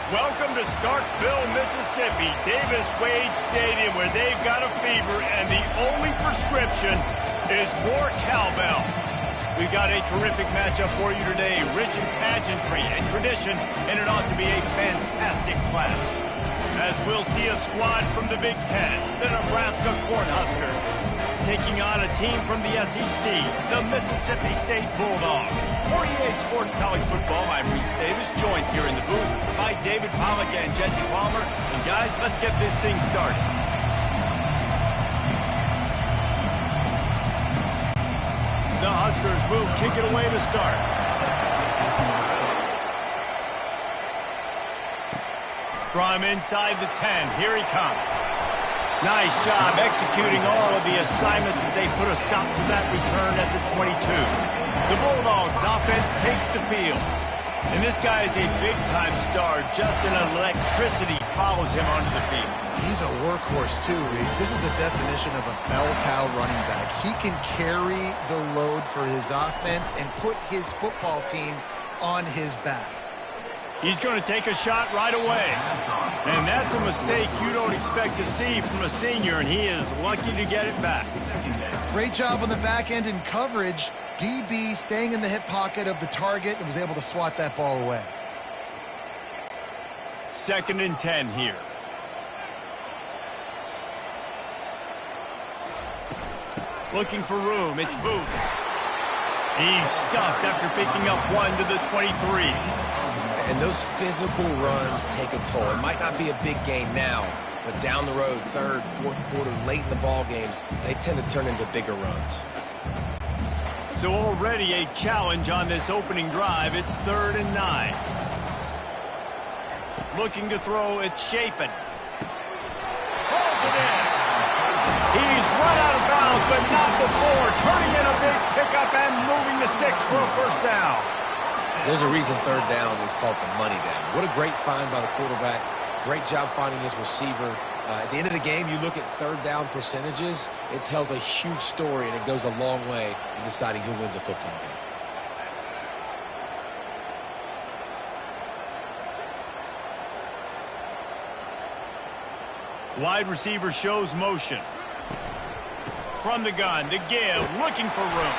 Welcome to Starkville, Mississippi, Davis-Wade Stadium, where they've got a fever, and the only prescription is more cowbell. We've got a terrific matchup for you today, rich in pageantry and tradition, and it ought to be a fantastic clash. As we'll see a squad from the Big Ten, the Nebraska Cornhuskers, taking on a team from the SEC, the Mississippi State Bulldogs. For EA Sports College Football, I'm Reese Davis, joined here in the booth by David Pollack and Jesse Palmer. And guys, let's get this thing started. The Huskers will kick it away to start. From inside the 10, here he comes. Nice job executing all of the assignments as they put a stop to that return at the 22. The Bulldogs offense takes the field. And this guy is a big-time star. Just an electricity follows him onto the field. He's a workhorse too, Reese. This is a definition of a bell cow running back. He can carry the load for his offense and put his football team on his back. He's going to take a shot right away. And that's a mistake you don't expect to see from a senior, and he is lucky to get it back. Great job on the back end in coverage. DB staying in the hip pocket of the target and was able to swat that ball away. 2nd and 10 here. Looking for room, it's Booth. He's stuffed after picking up one to the 23. And those physical runs take a toll. It might not be a big gain now, but down the road, 3rd, 4th quarter, late in the ball games, they tend to turn into bigger runs. So already a challenge on this opening drive. It's 3rd and 9. Looking to throw, it's Chapin. Pulls it in. He's run out of bounds, but not before. Turning in a big pickup and moving the sticks for a first down. There's a reason 3rd down is called the money down. What a great find by the quarterback. Great job finding his receiver. At the end of the game, you look at 3rd down percentages. It tells a huge story, and it goes a long way in deciding who wins a football game. Wide receiver shows motion. From the gun, the give, looking for room.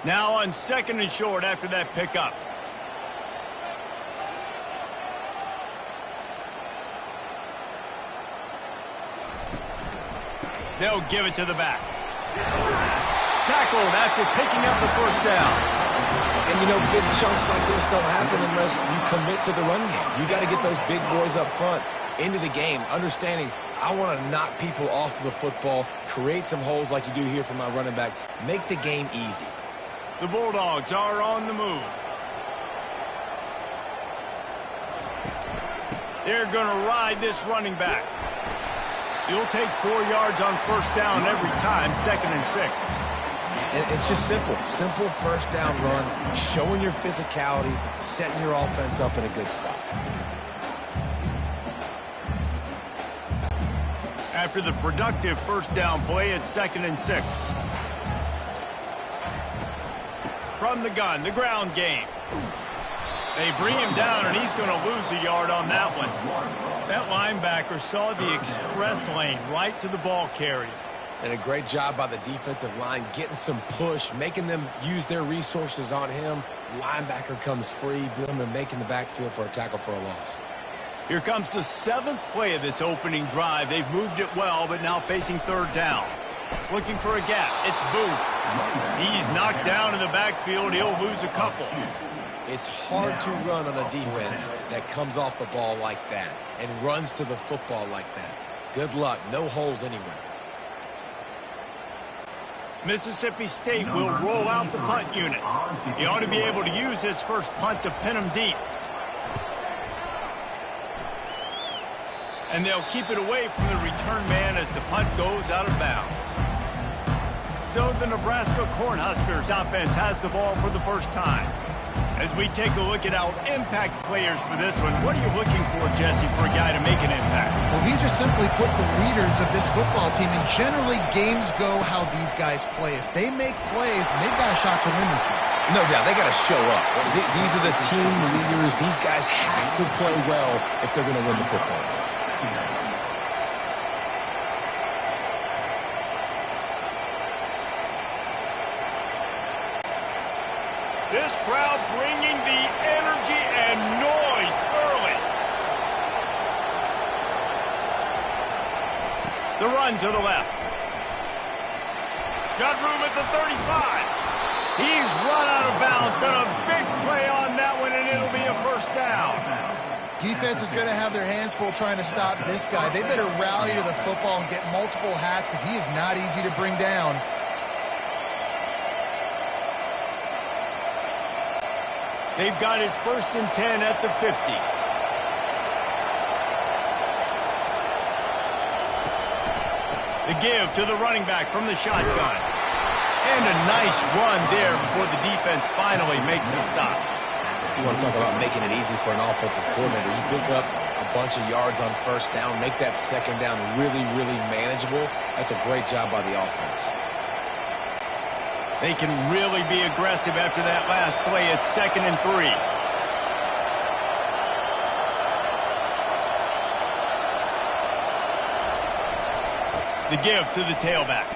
Now on 2nd and short after that pickup. They'll give it to the back. Tackled after picking up the first down. And you know, big chunks like this don't happen unless you commit to the run game. You got to get those big boys up front into the game, understanding I want to knock people off the football, create some holes like you do here for my running back, make the game easy. The Bulldogs are on the move. They're going to ride this running back. You'll take 4 yards on first down every time, 2nd and 6. And it's just simple. Simple first down run, showing your physicality, setting your offense up in a good spot. After the productive first down play, it's 2nd and 6. From the gun, the ground game. They bring him down, and he's going to lose a yard on that one. That linebacker saw the express lane right to the ball carrier. And a great job by the defensive line getting some push, making them use their resources on him. Linebacker comes free, boom, and making the backfield for a tackle for a loss. Here comes the 7th play of this opening drive. They've moved it well, but now facing 3rd down. Looking for a gap. It's Booth. He's knocked down in the backfield. He'll lose a couple. It's hard to run on a defense that comes off the ball like that and runs to the football like that. Good luck. No holes anywhere. Mississippi State will roll out the punt unit. He ought to be able to use his first punt to pin him deep. And they'll keep it away from the return man as the punt goes out of bounds. So the Nebraska Cornhuskers offense has the ball for the first time. As we take a look at our impact players for this one, what are you looking for, Jesse, for a guy to make an impact? Well, these are simply put the leaders of this football team, and generally games go how these guys play. If they make plays, then they've got a shot to win this one. No doubt, they got to show up. These are the team leaders. These guys have to play well if they're going to win the football game. This crowd bringing the energy and noise early. The run to the left. Got room at the 35. He's run out of bounds. Got a big play on that one, and it'll be a first down. Defense is going to have their hands full trying to stop this guy. They better rally to the football and get multiple hats because he is not easy to bring down. They've got it 1st and 10 at the 50. The give to the running back from the shotgun. And a nice run there before the defense finally makes the stop. You want to talk about making it easy for an offensive coordinator. You pick up a bunch of yards on first down, make that second down really, really manageable. That's a great job by the offense. They can really be aggressive after that last play at 2nd and 3. The give to the tailback.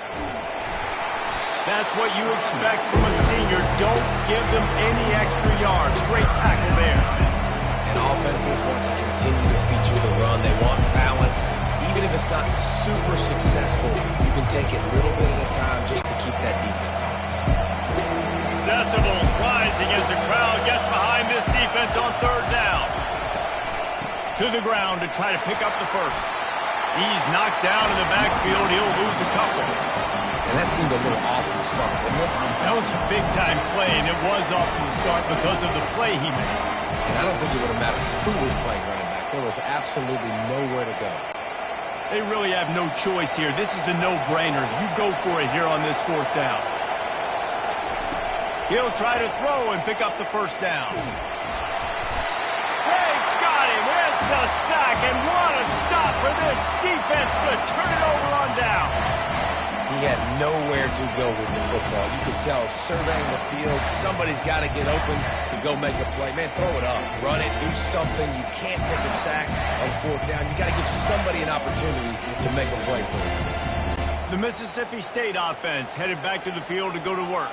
That's what you expect from a senior. Don't give them any extra yards. Great tackle there. And offenses want to continue to feature the run. They want balance. Even if it's not super successful, you can take it little bit at a time just to keep that defense honest. Decibels rising as the crowd gets behind this defense on 3rd down. To the ground to try to pick up the first. He's knocked down in the backfield. He'll lose a couple. And that seemed a little off from the start, wasn't it? That was a big-time play, and it was off from the start because of the play he made. And I don't think it would have mattered who was playing running back. There was absolutely nowhere to go. They really have no choice here. This is a no-brainer. You go for it here on this 4th down. He'll try to throw and pick up the first down. They got him. It's a sack, and what a stop for this defense to turn it over on down. He had nowhere to go with the football. You could tell surveying the field, somebody's got to get open to go make a play. Man, throw it up. Run it. Do something. You can't take a sack on 4th down. You got to give somebody an opportunity to make a play for you. The Mississippi State offense headed back to the field to go to work.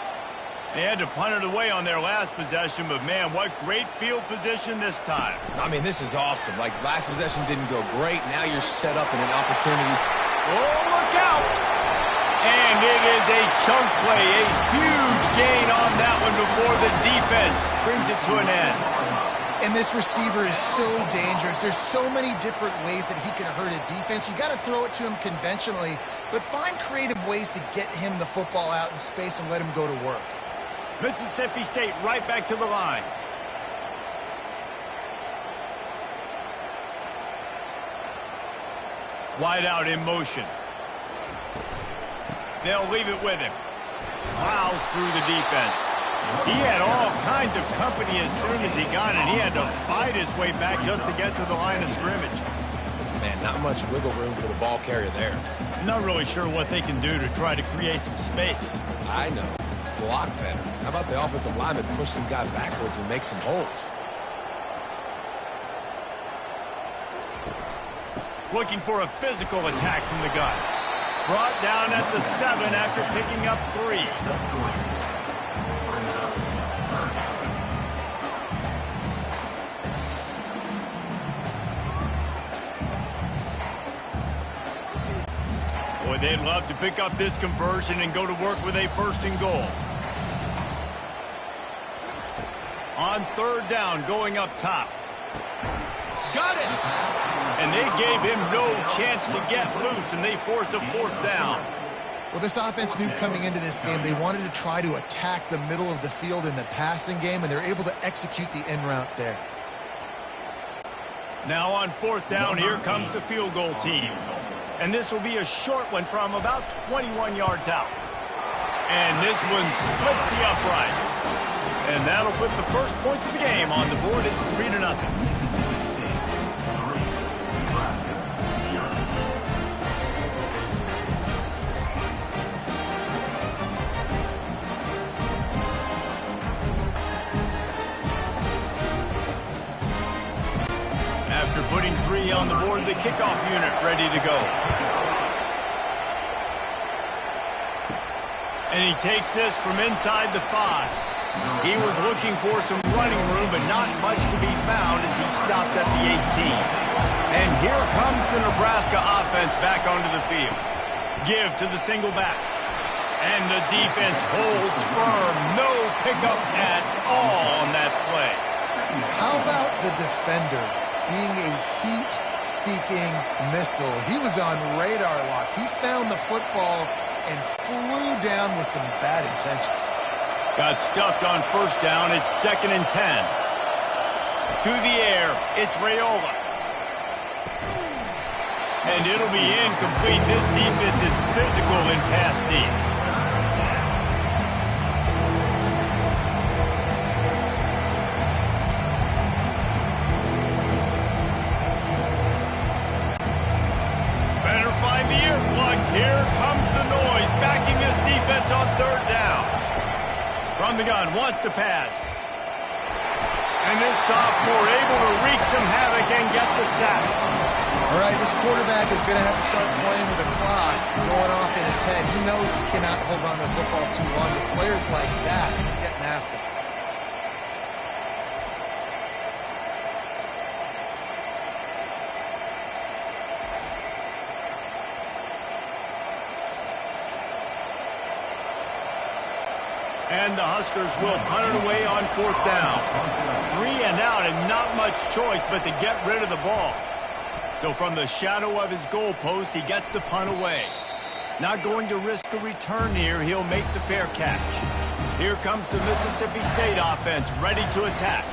They had to punt it away on their last possession, but man, what great field position this time. I mean, this is awesome. Like, last possession didn't go great. Now you're set up in an opportunity. Oh, look out! And it is a chunk play, a huge gain on that one before the defense brings it to an end. And this receiver is so dangerous. There's so many different ways that he can hurt a defense. You got to throw it to him conventionally, but find creative ways to get him the football out in space and let him go to work. Mississippi State right back to the line. Wide out in motion. They'll leave it with him. Plows through the defense. He had all kinds of company as soon as he got it. He had to fight his way back just to get to the line of scrimmage. Man, not much wiggle room for the ball carrier there. Not really sure what they can do to try to create some space. I know. Block better. How about the offensive lineman push some guy backwards and make some holes? Looking for a physical attack from the gun. Brought down at the 7 after picking up 3. Boy, they'd love to pick up this conversion and go to work with a 1st and goal. On 3rd down, going up top. Got it! And they gave him no chance to get loose, and they force a 4th down. Well, this offense knew coming into this game they wanted to try to attack the middle of the field in the passing game, and they're able to execute the in route there. Now on 4th down, here comes the field goal team. And this will be a short one from about 21 yards out. And this one splits the uprights. And that'll put the first points of the game on the board. It's 3-0. After putting 3 on the board, the kickoff unit ready to go. And he takes this from inside the 5. He was looking for some running room, but not much to be found as he stopped at the 18. And here comes the Nebraska offense back onto the field. Give to the single back. And the defense holds firm. No pickup at all on that play. How about the defender being a heat-seeking missile? He was on radar lock. He found the football and flew down with some bad intentions. Got stuffed on first down. It's 2nd and 10. To the air. It's Raiola. And it'll be incomplete. This defense is physical in pass deep. Better find the earplugs. Here comes the noise. Backing this defense on 3rd down. From the gun, wants to pass. And this sophomore able to wreak some havoc and get the sack. All right, this quarterback is going to have to start playing with the clock going off in his head. He knows he cannot hold on to the football too long. But players like that are getting after him. And the Huskers will punt it away on 4th down. 3 and out and not much choice but to get rid of the ball. So from the shadow of his goalpost, he gets the punt away. Not going to risk a return here. He'll make the fair catch. Here comes the Mississippi State offense ready to attack.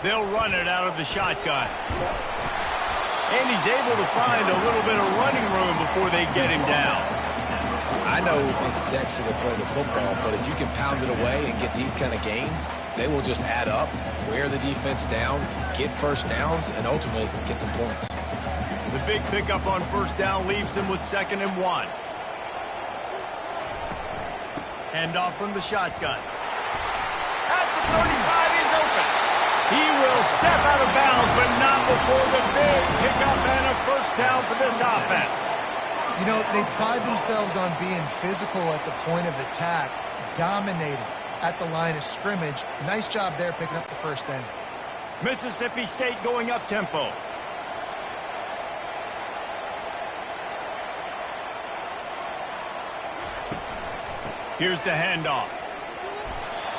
They'll run it out of the shotgun. And he's able to find a little bit of running room before they get him down. I know it's sexy to play the football, but if you can pound it away and get these kind of gains, they will just add up, wear the defense down, get first downs, and ultimately get some points. The big pickup on first down leaves them with 2nd and 1. Handoff from the shotgun. At the 35, he's open. He will step out of bounds, but not before the big pickup and a first down for this offense. You know, they pride themselves on being physical at the point of attack, dominating at the line of scrimmage. Nice job there picking up the first down. Mississippi State going up tempo. Here's the handoff.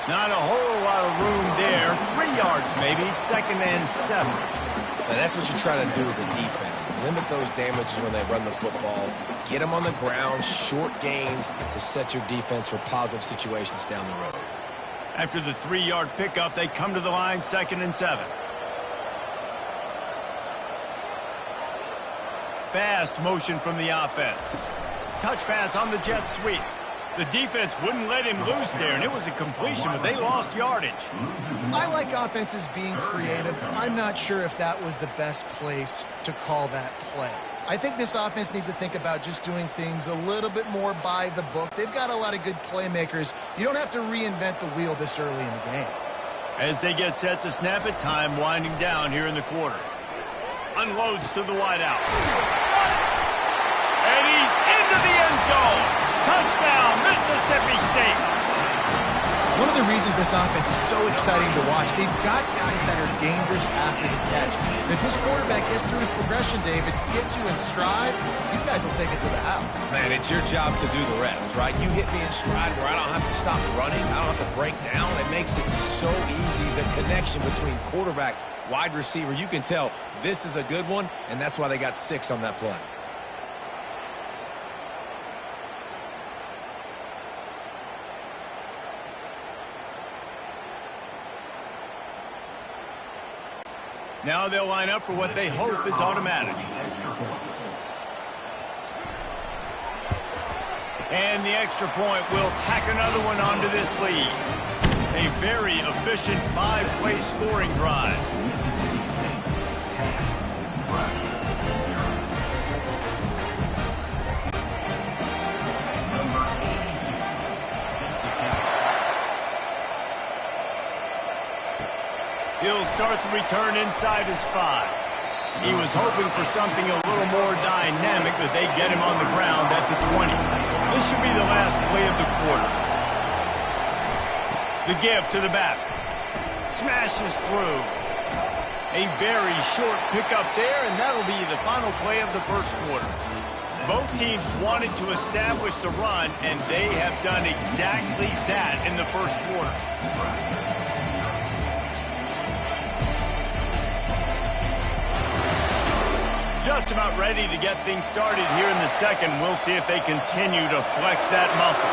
Not a whole lot of room there. 3 yards maybe. 2nd and 7. Now that's what you try to do as a defense. Limit those damages when they run the football. Get them on the ground, short gains to set your defense for positive situations down the road. After the 3-yard pickup, they come to the line, 2nd and 7. Fast motion from the offense. Touch pass on the jet sweep. The defense wouldn't let him loose there, and it was a completion, but they lost yardage. I like offenses being creative. I'm not sure if that was the best place to call that play. I think this offense needs to think about just doing things a little bit more by the book. They've got a lot of good playmakers. You don't have to reinvent the wheel this early in the game. As they get set to snap it, time winding down here in the quarter. Unloads to the wideout. And he's into the end zone. Touchdown, Mississippi State. One of the reasons this offense is so exciting to watch, they've got guys that are dangerous after the catch. And if this quarterback gets through his progression, David, gets you in stride, these guys will take it to the house. Man, it's your job to do the rest, right? You hit me in stride where I don't have to stop running. I don't have to break down. It makes it so easy. The connection between quarterback, wide receiver, you can tell this is a good one, and that's why they got 6 on that play. Now they'll line up for what they hope is automatic. And the extra point will tack another one onto this lead. A very efficient 5-play scoring drive. He'll start the return inside his 5. He was hoping for something a little more dynamic, but they get him on the ground at the 20. This should be the last play of the quarter. The give to the back. Smashes through. A very short pickup there, and that'll be the final play of the first quarter. Both teams wanted to establish the run, and they have done exactly that in the first quarter. Just about ready to get things started here in the second. We'll see if they continue to flex that muscle.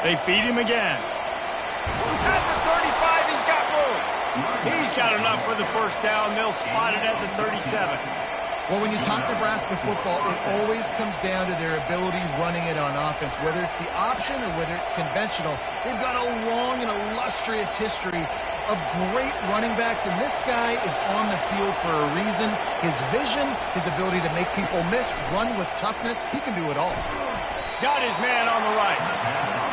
They feed him again. At the 35, he's got room. He's got enough for the first down. They'll spot it at the 37. Well, when you talk Nebraska football, it always comes down to their ability running it on offense. Whether it's the option or whether it's conventional, they've got a long and illustrious history of great running backs, and this guy is on the field for a reason. His vision, his ability to make people miss, run with toughness, he can do it all. Got his man on the right.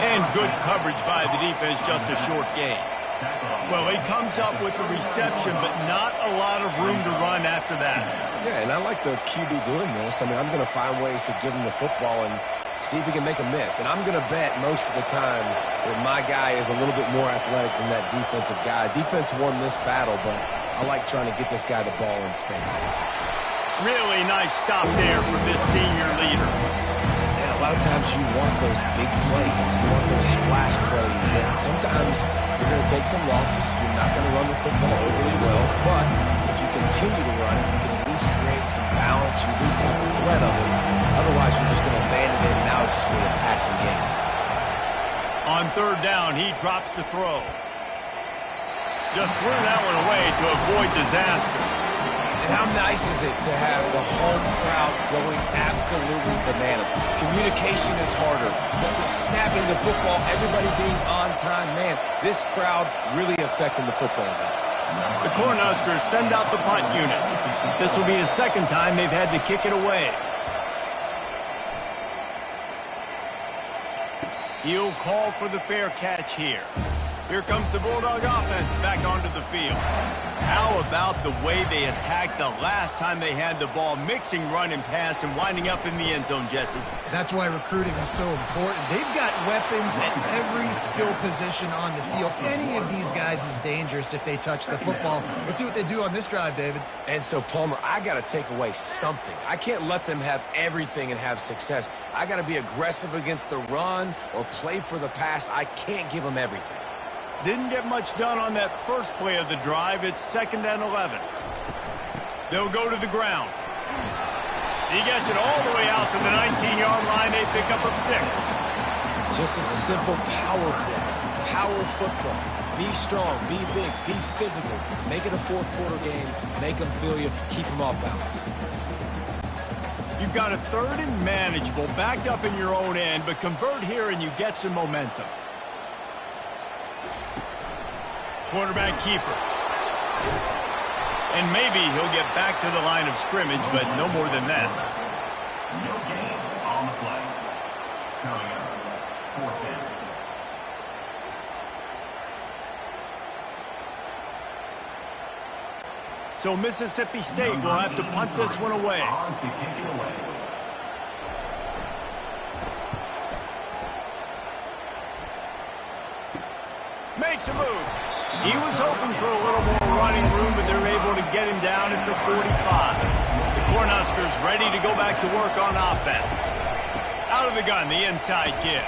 And good coverage by the defense, just a short gain. Well, he comes up with the reception, but not a lot of room to run after that. Yeah, and I like the QB doing this. I mean, I'm going to find ways to give him the football and see if he can make a miss. And I'm going to bet most of the time that my guy is a little bit more athletic than that defensive guy. Defense won this battle, but I like trying to get this guy the ball in space. Really nice stop there from this senior leader. And a lot of times you want those big plays. You want those splash plays. But sometimes you're going to take some losses. You're not going to run the football overly well. But if you continue to run it, you can at least create some balance. You at least have the threat of it. Otherwise, you're just going to abandon it, and now it's just going to be a passing game. On third down, he drops the throw. Just threw that one away to avoid disaster. And how nice is it to have the home crowd going absolutely bananas? Communication is harder. The snapping the football, everybody being on time. Man, this crowd really affecting the football game. The Cornhuskers send out the punt unit. This will be the second time they've had to kick it away. He'll call for the fair catch here. Here comes the Bulldog offense back onto the field. How about the way they attacked the last time they had the ball, mixing run and pass and winding up in the end zone, Jesse? That's why recruiting is so important. They've got weapons at every skill position on the field. Any of these guys is dangerous if they touch the football. Let's see what they do on this drive, David. And so, Palmer, I got to take away something. I can't let them have everything and have success. I got to be aggressive against the run or play for the pass. I can't give them everything. Didn't get much done on that first play of the drive. It's 2nd and 11. They'll go to the ground. He gets it all the way out to the 19-yard line. They pick up of 6. Just a simple power play. Power football. Be strong. Be big. Be physical. Make it a fourth quarter game. Make them feel you. Keep them off balance. You've got a 3rd and manageable backed up in your own end, but convert here and you get some momentum. Quarterback keeper. And maybe he'll get back to the line of scrimmage, but no more than that. No gain on the play. Coming up, 4th down. So Mississippi State will have to punt this one away. On to kick it away. Makes a move. He was hoping for a little more running room, but they're able to get him down at the 45. The Cornhuskers ready to go back to work on offense. Out of the gun, the inside give.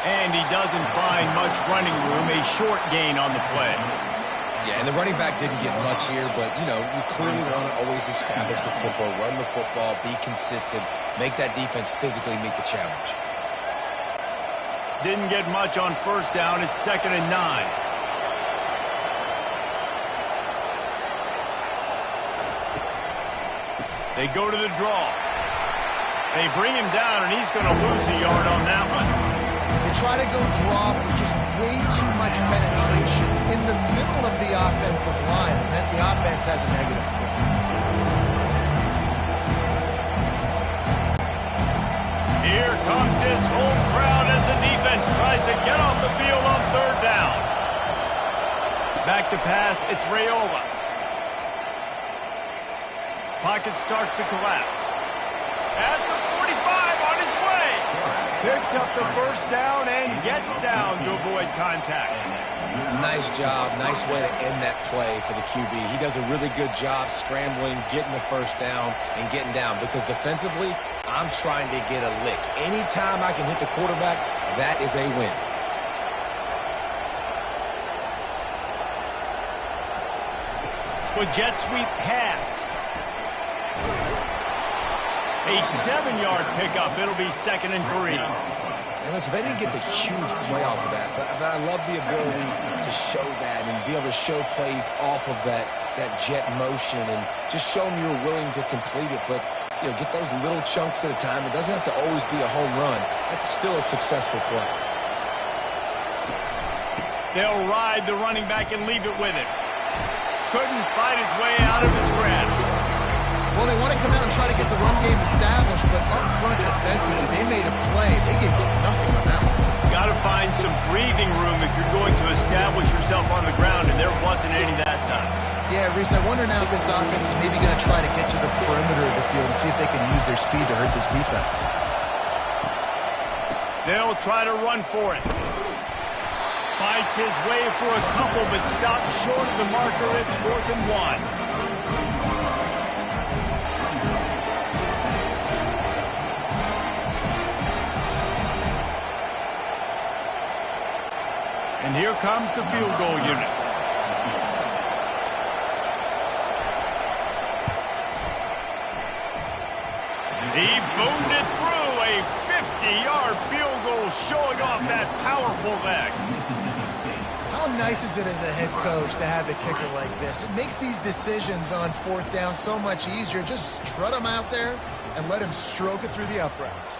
And he doesn't find much running room, a short gain on the play. Yeah, and the running back didn't get much here, but, you know, you clearly want to always establish the tempo, run the football, be consistent, make that defense physically meet the challenge. Didn't get much on first down. It's 2nd and 9. They go to the draw. They bring him down, and he's going to lose a yard on that one. You're try to go drop with just way too much penetration in the middle of the offensive line, and then the offense has a negative play. Here comes his home crowd as the defense tries to get off the field on third down. Back to pass, it's Raiola. Pocket starts to collapse. At the 45 on his way. Picks up the first down and gets down to avoid contact. Nice job. Nice way to end that play for the QB. He does a really good job scrambling, getting the first down, and getting down. Because defensively, I'm trying to get a lick. Anytime I can hit the quarterback, that is a win. With jet sweep pass. A 7-yard pickup. It'll be 2nd and 3. And listen, they didn't get the huge play off of that, but I love the ability to show that and be able to show plays off of that jet motion and just show them you're willing to complete it. But, you know, get those little chunks at a time. It doesn't have to always be a home run. That's still a successful play. They'll ride the running back and leave it with it. Couldn't fight his way out of his grasp. Well, they want to come out and try to get the run game established, but up front defensively, they made a play. They gave up nothing on that one. Got to find some breathing room if you're going to establish yourself on the ground, and there wasn't any that time. Yeah, Reese, I wonder now if this offense is maybe going to try to get to the perimeter of the field and see if they can use their speed to hurt this defense. They'll try to run for it. Fights his way for a couple, but stops short of the marker. It's 4th and 1. And here comes the field goal unit. He boomed it through a 50-yard field goal, showing off that powerful leg. How nice is it as a head coach to have a kicker like this? It makes these decisions on 4th down so much easier. Just strut him out there and let him stroke it through the uprights.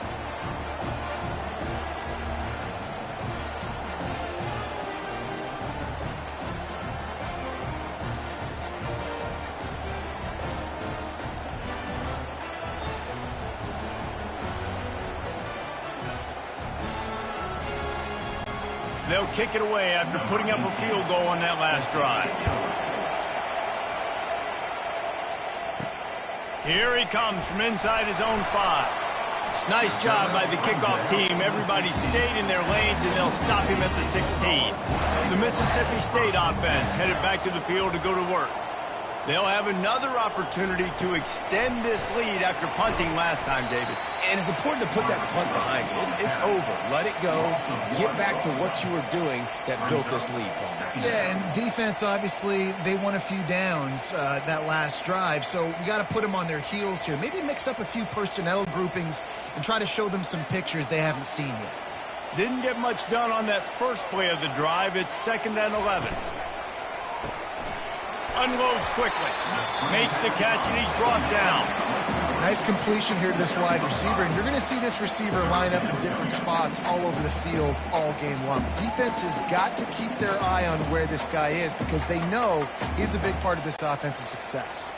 They'll kick it away after putting up a field goal on that last drive. Here he comes from inside his own 5. Nice job by the kickoff team. Everybody stayed in their lanes, and they'll stop him at the 16. The Mississippi State offense headed back to the field to go to work. They'll have another opportunity to extend this lead after punting last time, David. And it's important to put that punt behind you. It's over. Let it go. Get back to what you were doing that built this lead, Paul. Yeah, and defense, obviously, they won a few downs that last drive, so we got to put them on their heels here. Maybe mix up a few personnel groupings and try to show them some pictures they haven't seen yet. Didn't get much done on that first play of the drive. It's 2nd and 11. Unloads quickly. Makes the catch, and he's brought down. Nice completion here to this wide receiver, and you're going to see this receiver line up in different spots all over the field all game long. Defense has got to keep their eye on where this guy is because they know he's a big part of this offense's success.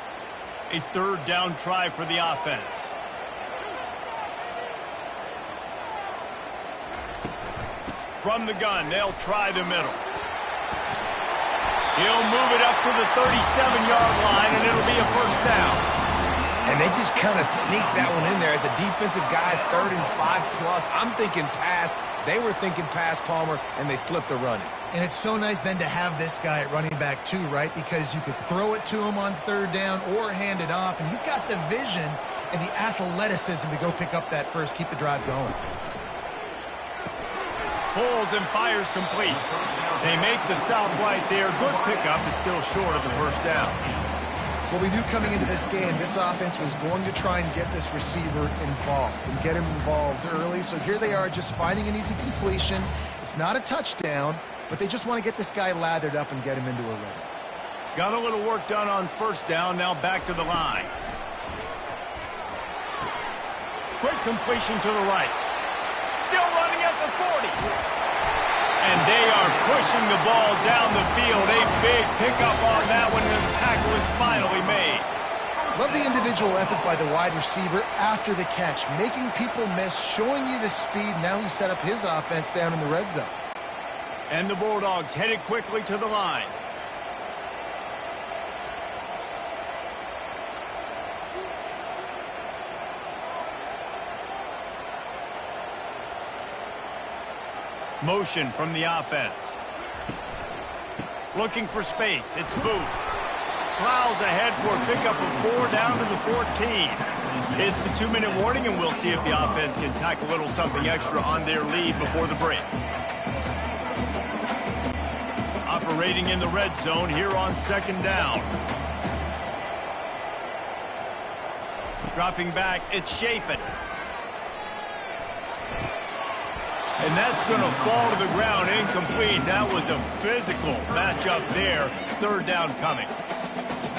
A 3rd down try for the offense. From the gun, they'll try the middle. He'll move it up to the 37-yard line, and it'll be a 1st down. And they just kind of sneaked that one in there as a defensive guy, 3rd and 5+. I'm thinking pass. They were thinking pass, Palmer, and they slipped the running. And it's so nice then to have this guy at running back too, right? Because you could throw it to him on 3rd down or hand it off, and he's got the vision and the athleticism to go pick up that first, keep the drive going. Pulls and fires complete. They make the stop right there. Good pickup. It's still short of the 1st down. Well, we knew coming into this game, this offense was going to try and get this receiver involved and get him involved early. So here they are just finding an easy completion. It's not a touchdown, but they just want to get this guy lathered up and get him into a rhythm. Got a little work done on 1st down. Now back to the line. Quick completion to the right. Still running at the the 40. And they are pushing the ball down the field. A big pickup on that one, and the tackle is finally made. Love the individual effort by the wide receiver after the catch, making people miss, showing you the speed. Now he set up his offense down in the red zone. And the Bulldogs headed quickly to the line. Motion from the offense. Looking for space. It's Booth. Plows ahead for a pickup of 4 down to the 14. It's the 2-minute warning, and we'll see if the offense can tack a little something extra on their lead before the break. Operating in the red zone here on 2nd down. Dropping back, it's Chapin. And that's going to fall to the ground, incomplete. That was a physical matchup there. 3rd down coming.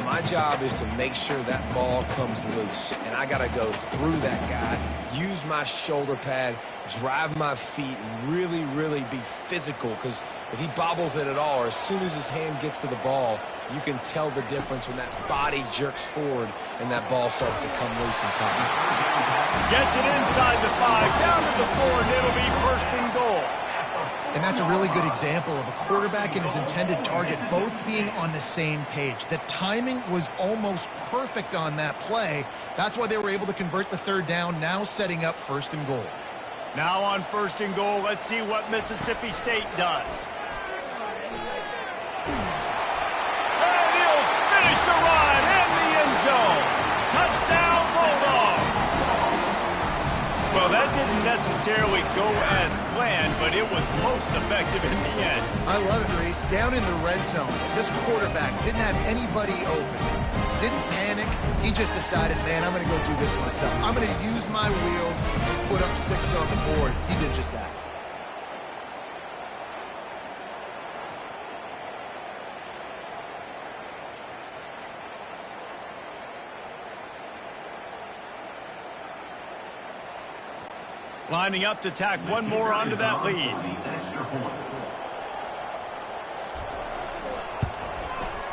My job is to make sure that ball comes loose, and I got to go through that guy, use my shoulder pad, drive my feet, really, really be physical, because if he bobbles it at all, or as soon as his hand gets to the ball, you can tell the difference when that body jerks forward and that ball starts to come loose and pop. Gets it inside the 5, down to the 4, and it'll be 1st and goal. And that's a really good example of a quarterback and his intended target both being on the same page. The timing was almost perfect on that play. That's why they were able to convert the 3rd down, now setting up 1st and goal. Now on 1st and goal, let's see what Mississippi State does. And he'll finish the run in the end zone. Touchdown, Bulldogs. Well, that didn't necessarily go as planned, but it was most effective in the end. I love it, Reese. Down in the red zone, this quarterback didn't have anybody open. Didn't panic. He just decided, man, I'm going to go do this myself. I'm going to use my wheels and put up 6 on the board. He did just that. Lining up to tack one more onto that lead.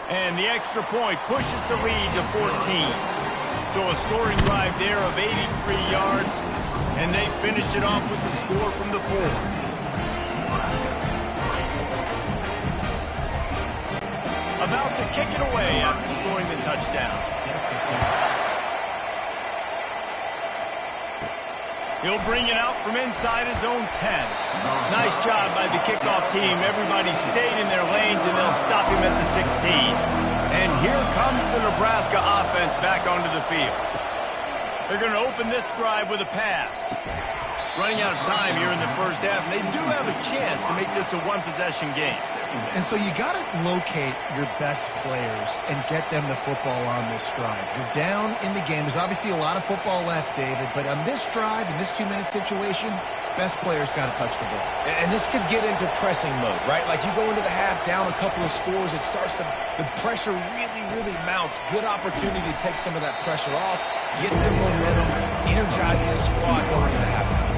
And the extra point pushes the lead to 14. So a scoring drive there of 83 yards, and they finish it off with the score from the 4. About to kick it away after scoring the touchdown. He'll bring it out from inside his own 10. Nice job by the kickoff team. Everybody stayed in their lanes, and they'll stop him at the 16. And here comes the Nebraska offense back onto the field. They're going to open this drive with a pass. Running out of time here in the 1st half, and they do have a chance to make this a one-possession game. And so you got to locate your best players and get them the football on this drive. You're down in the game. There's obviously a lot of football left, David, but on this drive, in this 2-minute situation, best players got to touch the ball. And this could get into pressing mode, right? Like you go into the half, down a couple of scores, it starts to, the pressure really, really mounts. Good opportunity to take some of that pressure off, get some momentum, energize this squad going into halftime.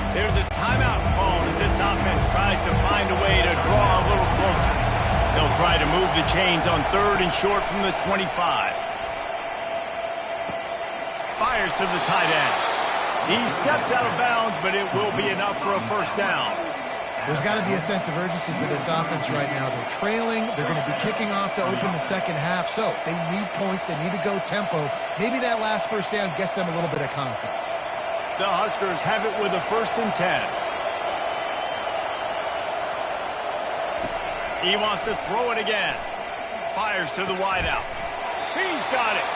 There's a timeout called as this offense tries to find a way to draw a little closer. They'll try to move the chains on 3rd and short from the 25. Fires to the tight end. He steps out of bounds, but it will be enough for a 1st down. There's got to be a sense of urgency for this offense right now. They're trailing. They're going to be kicking off to open the 2nd half, so they need points. They need to go tempo. Maybe that last 1st down gets them a little bit of confidence. The Huskers have it with a 1st and 10. He wants to throw it again. Fires to the wideout. He's got it.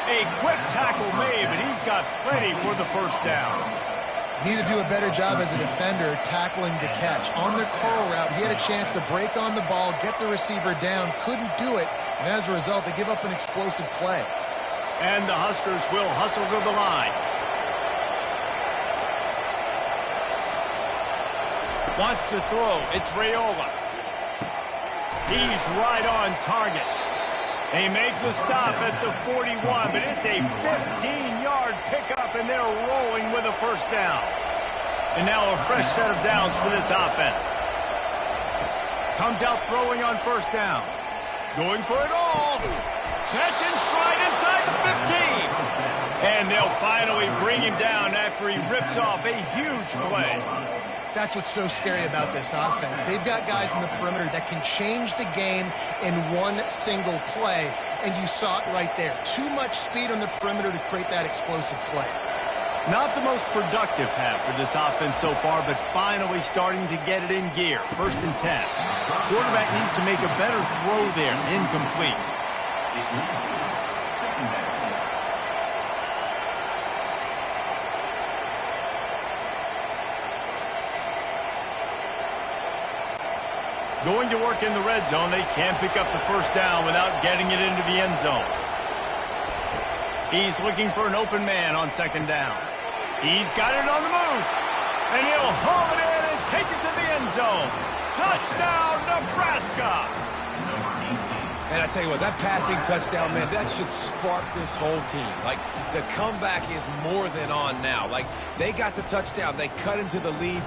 A quick tackle made, but he's got plenty for the 1st down. Need to do a better job as a defender tackling the catch. On the curl route, he had a chance to break on the ball, get the receiver down, couldn't do it, and as a result, they give up an explosive play. And the Huskers will hustle to the line. Wants to throw. It's Raiola. He's right on target. They make the stop at the 41, but it's a 15-yard pickup, and they're rolling with a 1st down. And now a fresh set of downs for this offense. Comes out throwing on first down. Going for it all. Catch and stride inside the 15. And they'll finally bring him down after he rips off a huge play. That's what's so scary about this offense. They've got guys in the perimeter that can change the game in one single play, and you saw it right there. Too much speed on the perimeter to create that explosive play. Not the most productive half for this offense so far, but finally starting to get it in gear. 1st and 10. Quarterback needs to make a better throw there. Incomplete. Going to work in the red zone. They can't pick up the first down without getting it into the end zone. He's looking for an open man on 2nd down. He's got it on the move. And he'll haul it in and take it to the end zone. Touchdown, Nebraska! And I tell you what, that passing touchdown, man, that should spark this whole team. Like, the comeback is more than on now. Like, they got the touchdown. They cut into the lead.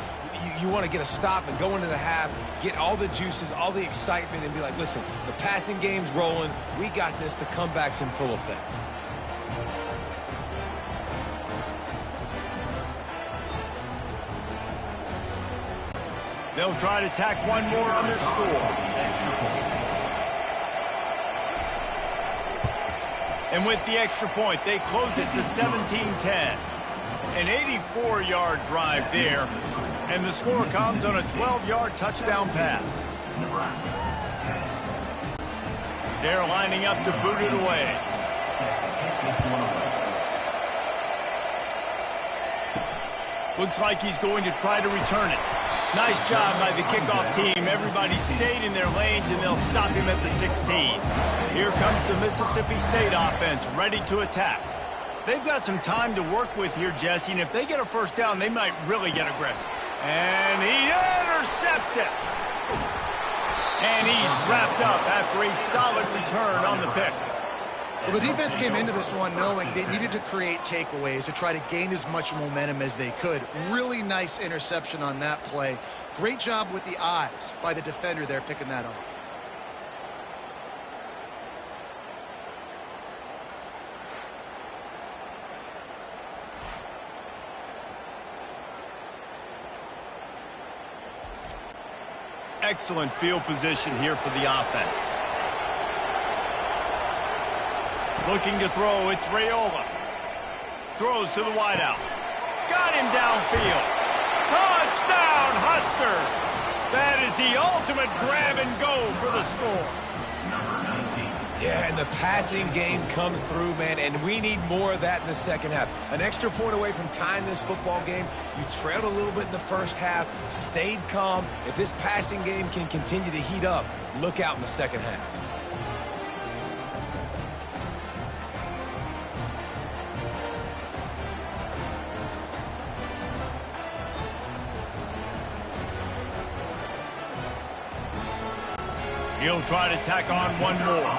You want to get a stop and go into the half, get all the juices, all the excitement, and be like, listen, the passing game's rolling. We got this. The comeback's in full effect. They'll try to tack one more on their score. And with the extra point, they close it to 17-10. An 84-yard drive there. And the score comes on a 12-yard touchdown pass. They're lining up to boot it away. Looks like he's going to try to return it. Nice job by the kickoff team. Everybody stayed in their lanes, and they'll stop him at the 16. Here comes the Mississippi State offense, ready to attack. They've got some time to work with here, Jesse, and if they get a first down, they might really get aggressive. And he intercepts it. And he's wrapped up after a solid return on the pick. Well, the defense came into this one knowing they needed to create takeaways to try to gain as much momentum as they could. Really nice interception on that play. Great job with the eyes by the defender there picking that off. Excellent field position here for the offense. Looking to throw, it's Raiola. Throws to the wideout. Got him downfield. Touchdown, Husker! That is the ultimate grab and go for the score. Yeah, and the passing game comes through, man, and we need more of that in the second half. An extra point away from tying this football game. You trailed a little bit in the first half, stayed calm. If this passing game can continue to heat up, look out in the second half. He'll try to tack on one more.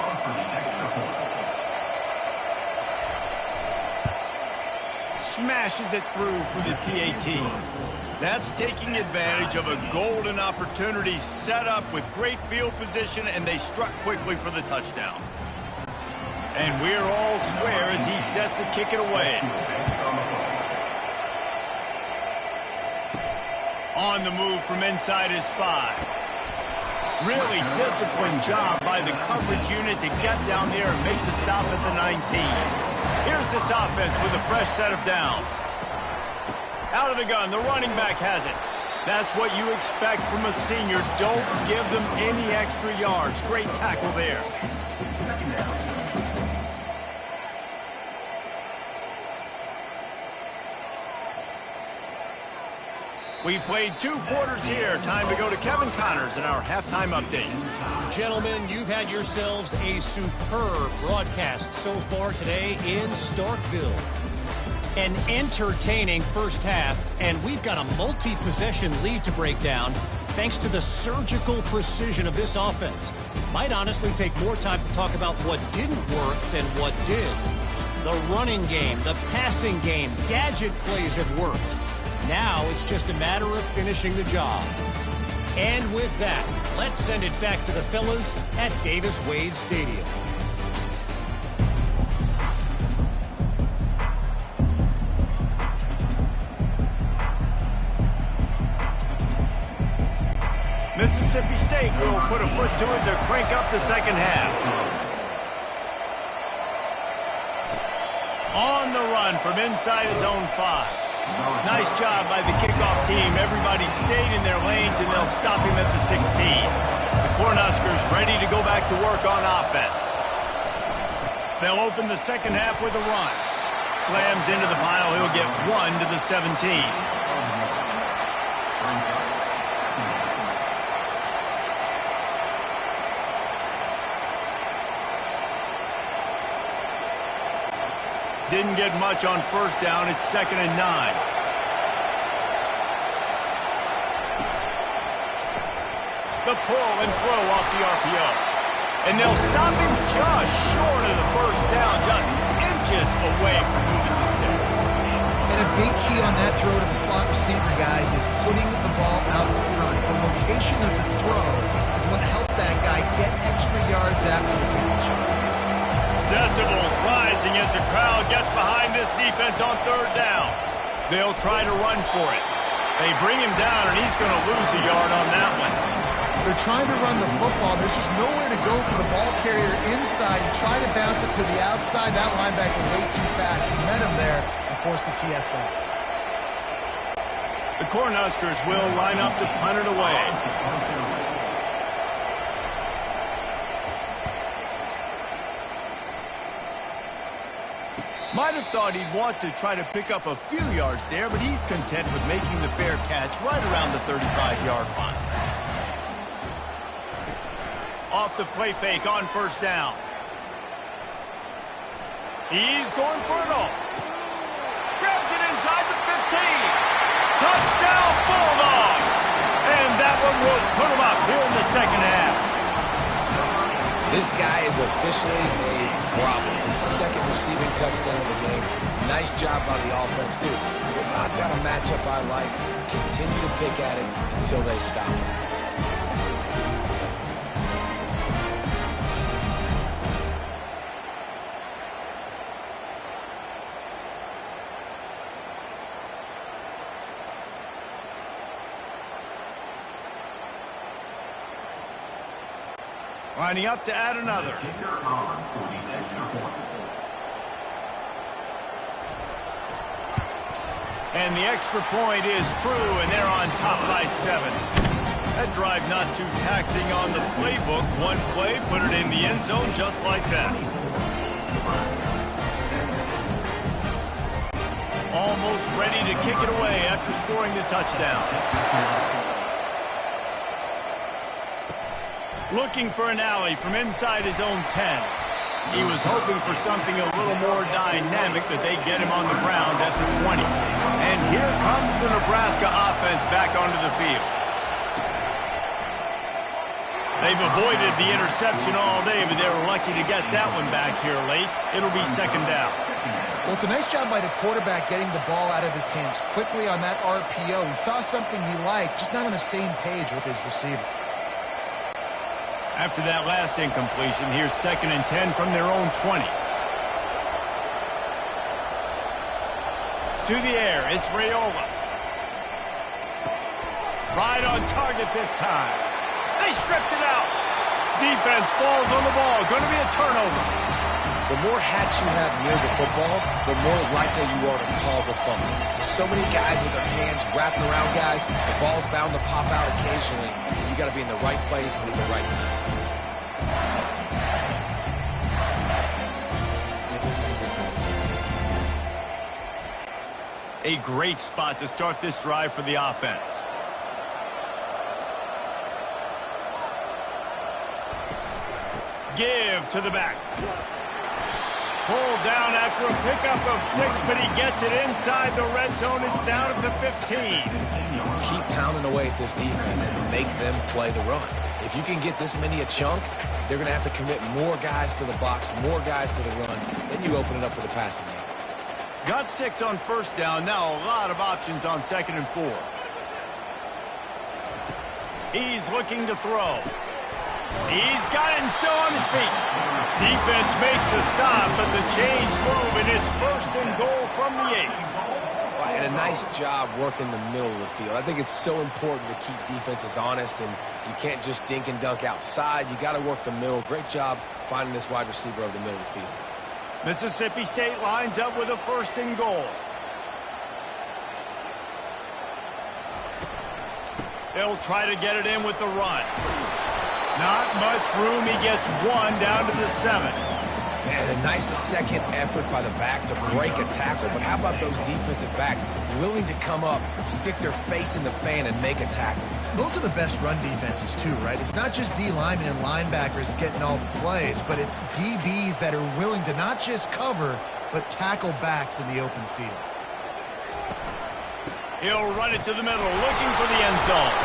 Smashes it through for the PAT. That's taking advantage of a golden opportunity set up with great field position, and they struck quickly for the touchdown. And we're all square as he's set to kick it away. On the move from inside his 5. Really disciplined job by the coverage unit to get down there and make the stop at the 19. Here's this offense with a fresh set of downs. Out of the gun, the running back has it. That's what you expect from a senior. Don't give them any extra yards. Great tackle there. We've played 2 quarters here. Time to go to Kevin Connors in our halftime update. Gentlemen, you've had yourselves a superb broadcast so far today in Starkville. An entertaining first half, and we've got a multi-possession lead to break down thanks to the surgical precision of this offense. Might honestly take more time to talk about what didn't work than what did. The running game, the passing game, gadget plays have worked. Now it's just a matter of finishing the job. And with that, let's send it back to the fellas at Davis-Wade Stadium. Mississippi State will put a foot to it to crank up the second half. On the run from inside his own 5. Nice job by the kickoff team. Everybody stayed in their lanes, and they'll stop him at the 16. The Cornhuskers ready to go back to work on offense. They'll open the second half with a run. Slams into the pile. He'll get 1 to the 17. Didn't get much on first down. It's 2nd and 9. The pull and throw off the RPO. And they'll stop him just short of the first down, just inches away from moving the sticks. And a big key on that throw to the slot receiver, guys, is putting the ball out in front. The location of the throw is what helped that guy get extra yards after the catch. Decibels rising as the crowd gets behind this defense on 3rd down. They'll try to run for it. They bring him down, and he's going to lose a yard on that one. They're trying to run the football. There's just nowhere to go for the ball carrier inside. He tried to bounce it to the outside. That linebacker way too fast. He met him there and forced the TFL. The Cornhuskers will line up to punt it away. Might have thought he'd want to try to pick up a few yards there, but he's content with making the fair catch right around the 35-yard line. Off the play fake on first down. He's going for it all. Grabs it inside the 15. Touchdown, Bulldogs! And that one will put him up here in the second half. This guy is officially a problem. His 2nd receiving touchdown of the game. Nice job by the offense, dude. If I've got a matchup I like, continue to pick at it until they stop it. Lining up to add another. And the extra point is true, and they're on top by 7. That drive not too taxing on the playbook. One play, put it in the end zone just like that. Almost ready to kick it away after scoring the touchdown. Looking for an alley from inside his own 10. He was hoping for something a little more dynamic, but they get him on the ground at the 20. And here comes the Nebraska offense back onto the field. They've avoided the interception all day, but they were lucky to get that one back here late. It'll be 2nd down. Well, it's a nice job by the quarterback getting the ball out of his hands quickly on that RPO. He saw something he liked, just not on the same page with his receiver. After that last incompletion, here's 2nd and 10 from their own 20. To the air, it's Raiola. Right on target this time. They stripped it out. Defense falls on the ball. Going to be a turnover. The more hats you have near the football, the more likely you are to cause a fumble. So many guys with their hands wrapping around guys, the ball's bound to pop out occasionally. You got to be in the right place and at the right time. A great spot to start this drive for the offense. Give to the back. Pulled down after a pickup of 6, but he gets it inside the red zone. It's down at the 15. Keep pounding away at this defense and make them play the run. If you can get this many a chunk, they're going to have to commit more guys to the box, more guys to the run. Then you open it up for the passing game. Got 6 on first down. Now a lot of options on 2nd and 4. He's looking to throw. He's got it and still on his feet. Defense makes the stop, but the change move, and it's 1st and goal from the 8. And a nice job working the middle of the field. I think it's so important to keep defenses honest, and you can't just dink and dunk outside. You got to work the middle. Great job finding this wide receiver over the middle of the field. Mississippi State lines up with a 1st and goal. They'll try to get it in with the run. Not much room. He gets 1 down to the 7. And a nice second effort by the back to break a tackle. But how about those defensive backs willing to come up, stick their face in the fan, and make a tackle? Those are the best run defenses too, right? It's not just D linemen and linebackers getting all the plays, but it's DBs that are willing to not just cover, but tackle backs in the open field. He'll run it to the middle, looking for the end zone.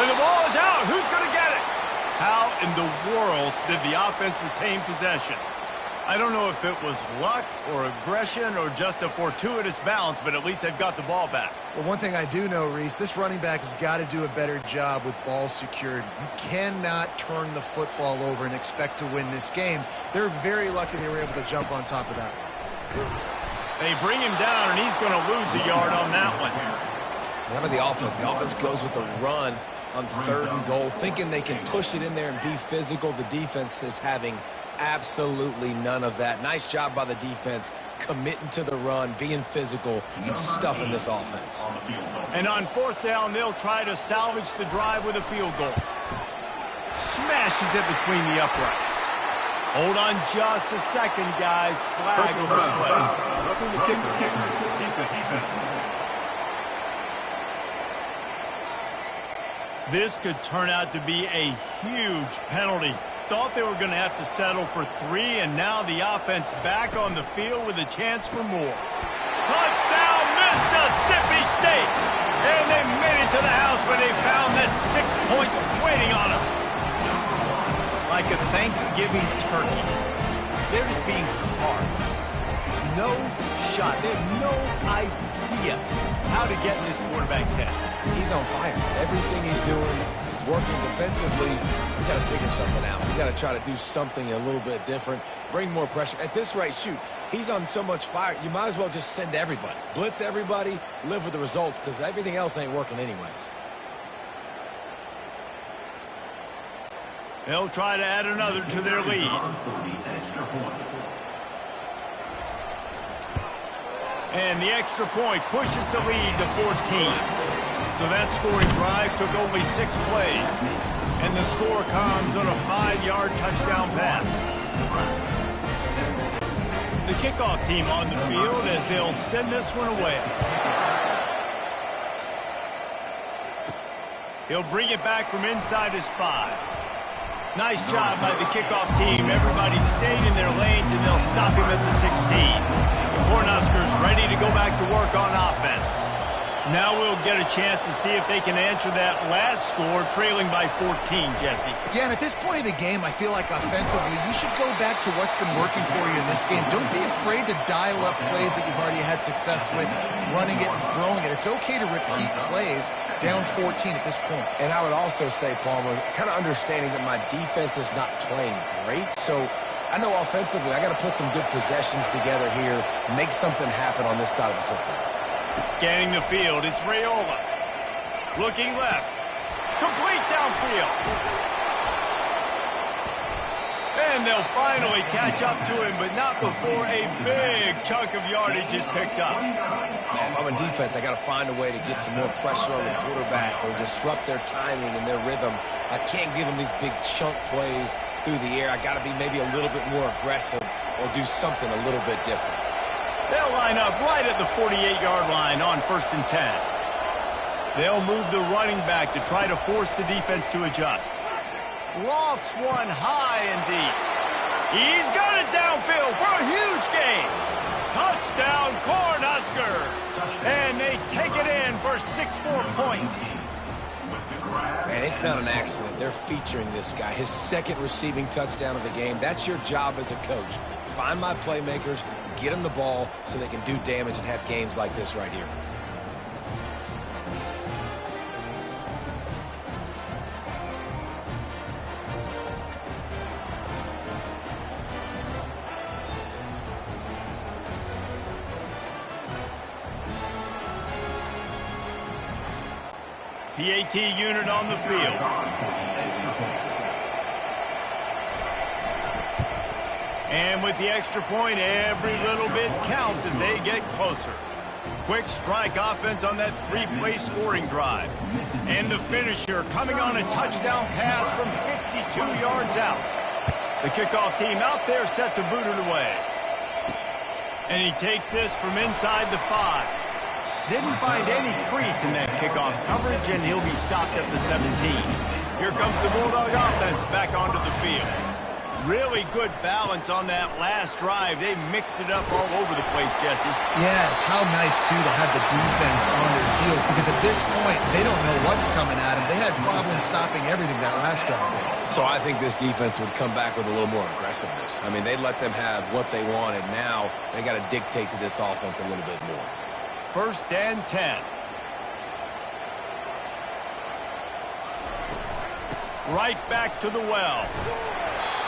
And the ball is out. Who's going to get it? How in the world did the offense retain possession? I don't know if it was luck or aggression or just a fortuitous balance, but at least they've got the ball back. Well, one thing I do know, Reese, this running back has got to do a better job with ball security. You cannot turn the football over and expect to win this game. They're very lucky they were able to jump on top of that. They bring him down, and he's going to lose a yard on that one. How about the offense? The offense goes with the run on 3rd and goal, thinking they can push it in there and be physical. The defense is having absolutely none of that. Nice job by the defense, committing to the run, being physical, and stuffing this offense. And on 4th down, they'll try to salvage the drive with a field goal. Smashes it between the uprights. Hold on just a second, guys. Flag over the play. Roughing the kicker. Defense. This could turn out to be a huge penalty. Thought they were going to have to settle for 3, and now the offense back on the field with a chance for more. Touchdown, Mississippi State! And they made it to the house when they found that 6 points waiting on them. Like a Thanksgiving turkey. They're just being carved. No shot. They have no idea how to get in this quarterback's head. He's on fire. Everything he's doing, he's working defensively. We got to figure something out. We got to try to do something a little bit different, bring more pressure. At this rate, shoot, he's on so much fire, you might as well just send everybody. Blitz everybody, live with the results, because everything else ain't working anyways. They'll try to add another to their lead. And the extra point pushes the lead to 14. So that scoring drive took only 6 plays. And the score comes on a 5-yard touchdown pass. The kickoff team on the field as they'll send this one away. He'll bring it back from inside his 5. Nice job by the kickoff team. Everybody stayed in their lanes, and they'll stop him at the 16. The Cornhuskers ready to go back to work on offense. Now we'll get a chance to see if they can answer that last score, trailing by 14, Jesse. Yeah, and at this point of the game, I feel like offensively, you should go back to what's been working for you in this game. Don't be afraid to dial up plays that you've already had success with, running it and throwing it. It's okay to repeat plays down 14 at this point. And I would also say, Palmer, kind of understanding that my defense is not playing great, so I know offensively I got to put some good possessions together here, make something happen on this side of the football. Scanning the field, it's Raiola. Looking left. Complete downfield. And they'll finally catch up to him, but not before a big chunk of yardage is picked up. Man, if I'm in defense, I got to find a way to get some more pressure on the quarterback or disrupt their timing and their rhythm. I can't give them these big chunk plays through the air. I got to be maybe a little bit more aggressive or do something a little bit different. They'll line up right at the 48-yard line on 1st and 10. They'll move the running back to try to force the defense to adjust. Lofts one high and deep. He's got it downfield for a huge gain. Touchdown, Cornhuskers. And they take it in for 6 more points. Man, it's not an accident. They're featuring this guy. His 2nd receiving touchdown of the game. That's your job as a coach. Find my playmakers, get them the ball so they can do damage and have games like this right here. PAT unit on the field. And with the extra point, every little bit counts as they get closer. Quick strike offense on that three-play scoring drive. And the finisher coming on a touchdown pass from 52 yards out. The kickoff team out there set to boot it away. And he takes this from inside the 5. Didn't find any crease in that kickoff coverage, and he'll be stopped at the 17. Here comes the Bulldog offense back onto the field. Really good balance on that last drive. They mixed it up all over the place, Jesse. Yeah, how nice, too, to have the defense on their heels, because at this point, they don't know what's coming at them. They had problems stopping everything that last drive. So I think this defense would come back with a little more aggressiveness. I mean, they let them have what they wanted. Now they got to dictate to this offense a little bit more. 1st and 10. Right back to the well.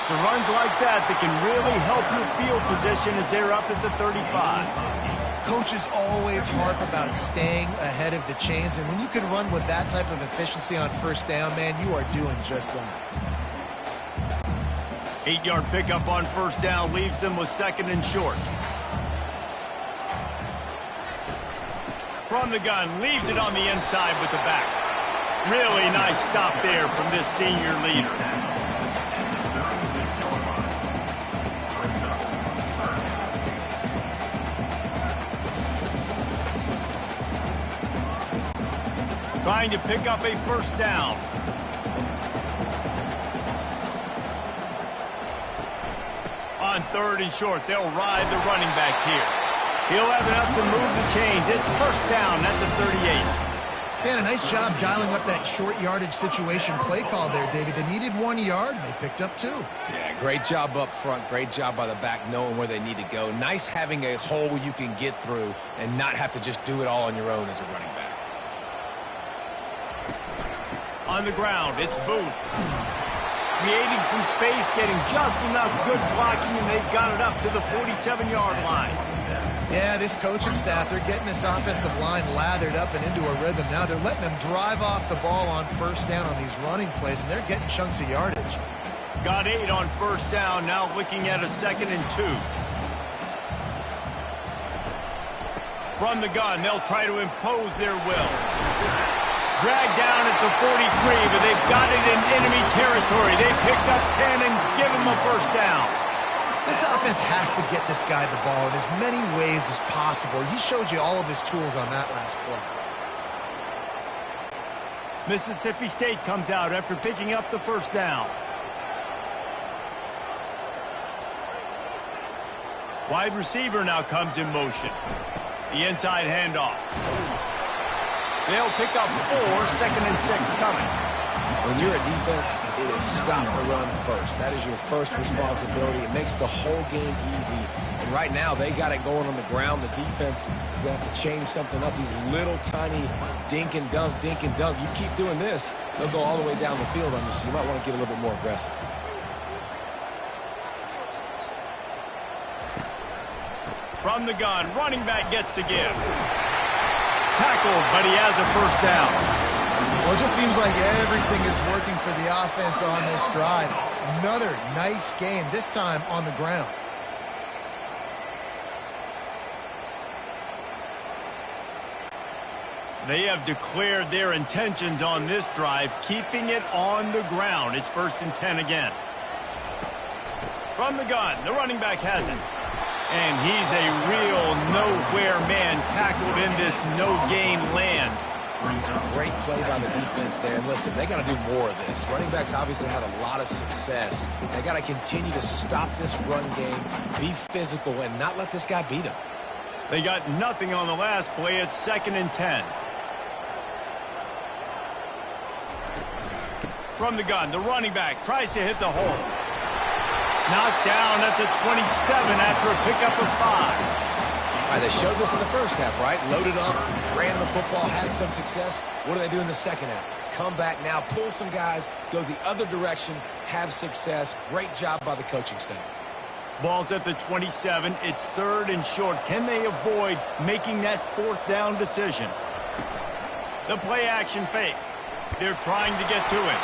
It's runs like that that can really help your field position as they're up at the 35. Coaches always harp about staying ahead of the chains, and when you can run with that type of efficiency on 1st down, man, you are doing just that. 8-yard pickup on 1st down leaves them with 2nd and short. From the gun, leaves it on the inside with the back. Really nice stop there from this senior leader. Trying to pick up a 1st down. On 3rd and short, they'll ride the running back here. He'll have enough to move the chains. It's 1st down at the 38. Man, a nice job dialing up that short yardage situation play call there, David. They needed 1 yard, and they picked up 2. Yeah, great job up front. Great job by the back knowing where they need to go. Nice having a hole you can get through and not have to just do it all on your own as a running back. On the ground, it's Booth. Creating some space, getting just enough good blocking, and they've got it up to the 47-yard line. Yeah, this coaching staff, they're getting this offensive line lathered up and into a rhythm. Now they're letting them drive off the ball on 1st down on these running plays, and they're getting chunks of yardage. Got 8 on 1st down, now looking at a 2nd and 2. From the gun, they'll try to impose their will. Dragged down at the 43, but they've got it in enemy territory. They picked up 10 and give him a 1st down. This offense has to get this guy the ball in as many ways as possible. He showed you all of his tools on that last play. Mississippi State comes out after picking up the 1st down. Wide receiver now comes in motion. The inside handoff. They'll pick up 4, 2nd and 6 coming. When you're a defense, it is stop the run first. That is your first responsibility. It makes the whole game easy. And right now, they got it going on the ground. The defense is going to have to change something up. These little tiny dink and dunk, dink and dunk. You keep doing this, they'll go all the way down the field on you, so you might want to get a little bit more aggressive. From the gun, running back gets to give. Tackled, but he has a 1st down. Well, it just seems like everything is working for the offense on this drive. Another nice game, this time on the ground. They have declared their intentions on this drive, keeping it on the ground. It's 1st and 10 again. From the gun, the running back has it. And he's a real nowhere man tackled in this no-gain land. Great play by the defense there. And listen, they got to do more of this. Running backs obviously had a lot of success. They got to continue to stop this run game, be physical, and not let this guy beat them. They got nothing on the last play. It's 2nd and 10. From the gun, the running back tries to hit the hole. Knocked down at the 27 after a pickup of 5. All right, they showed this in the first half, right? Loaded up, ran the football, had some success. What do they do in the second half? Come back now, pull some guys, go the other direction, have success. Great job by the coaching staff. Ball's at the 27. It's 3rd and short. Can they avoid making that 4th down decision? The play action fake. They're trying to get to it.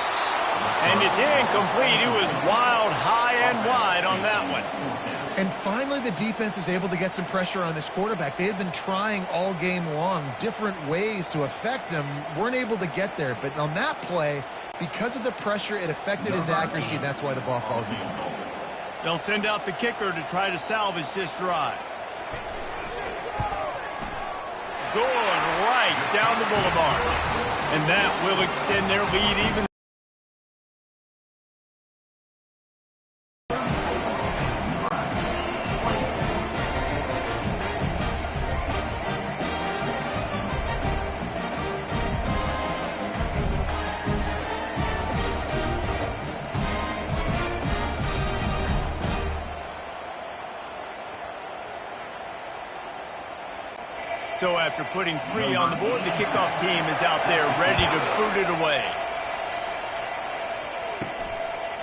And it's incomplete. It was wild, high and wide on that one. And finally, the defense is able to get some pressure on this quarterback. They had been trying all game long different ways to affect him. Weren't able to get there. But on that play, because of the pressure, it affected his accuracy, and that's why the ball falls incomplete. They'll send out the kicker to try to salvage this drive. Going right down the boulevard. And that will extend their lead even. So after putting 3 on the board, the kickoff team is out there ready to boot it away.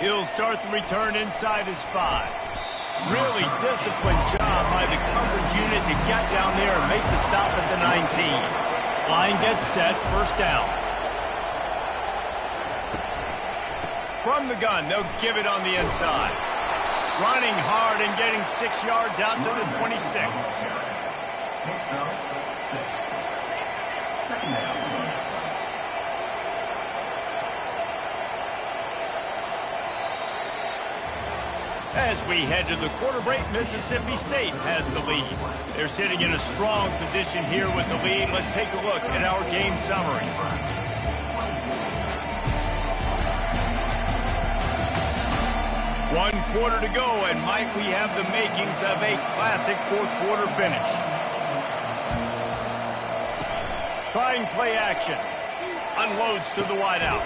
He'll start the return inside his 5. Really disciplined job by the coverage unit to get down there and make the stop at the 19. Line gets set, 1st down. From the gun, they'll give it on the inside. Running hard and getting 6 yards out to the 26. As we head to the quarter break, Mississippi State has the lead. They're sitting in a strong position here with the lead. Let's take a look at our game summary. One quarter to go, and might we have the makings of a classic 4th quarter finish. Trying play action. Unloads to the wideout.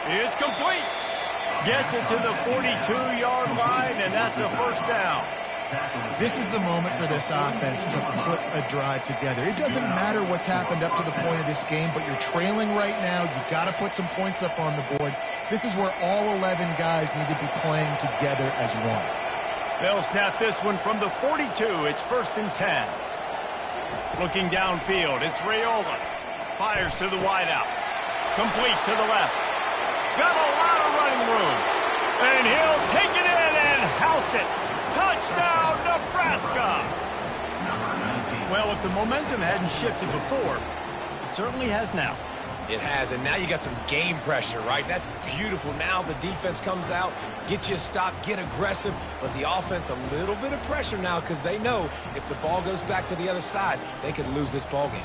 It's complete. Gets it to the 42-yard line, and that's a 1st down. This is the moment for this offense to put a drive together. It doesn't matter what's happened up to the point of this game, but you're trailing right now. You've got to put some points up on the board. This is where all 11 guys need to be playing together as one. They'll snap this one from the 42. It's 1st and 10. Looking downfield, it's Raiola. Fires to the wideout. Complete to the left. Got a lot of running room. And he'll take it in and house it. Touchdown, Nebraska! Well, if the momentum hadn't shifted before, it certainly has now. It has, and now you got some game pressure, right? That's beautiful. Now the defense comes out, get you a stop, get aggressive, but the offense a little bit of pressure now because they know if the ball goes back to the other side, they could lose this ball game.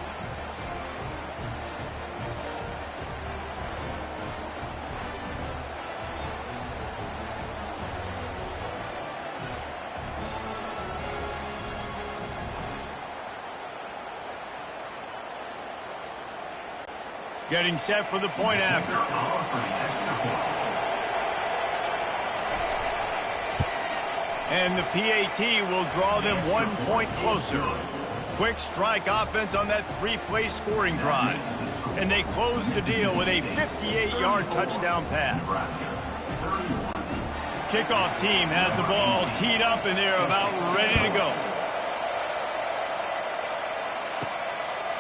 Getting set for the point after. And the PAT will draw them 1 point closer. Quick strike offense on that 3-play scoring drive. And they close the deal with a 58-yard touchdown pass. Kickoff team has the ball teed up and they're about ready to go.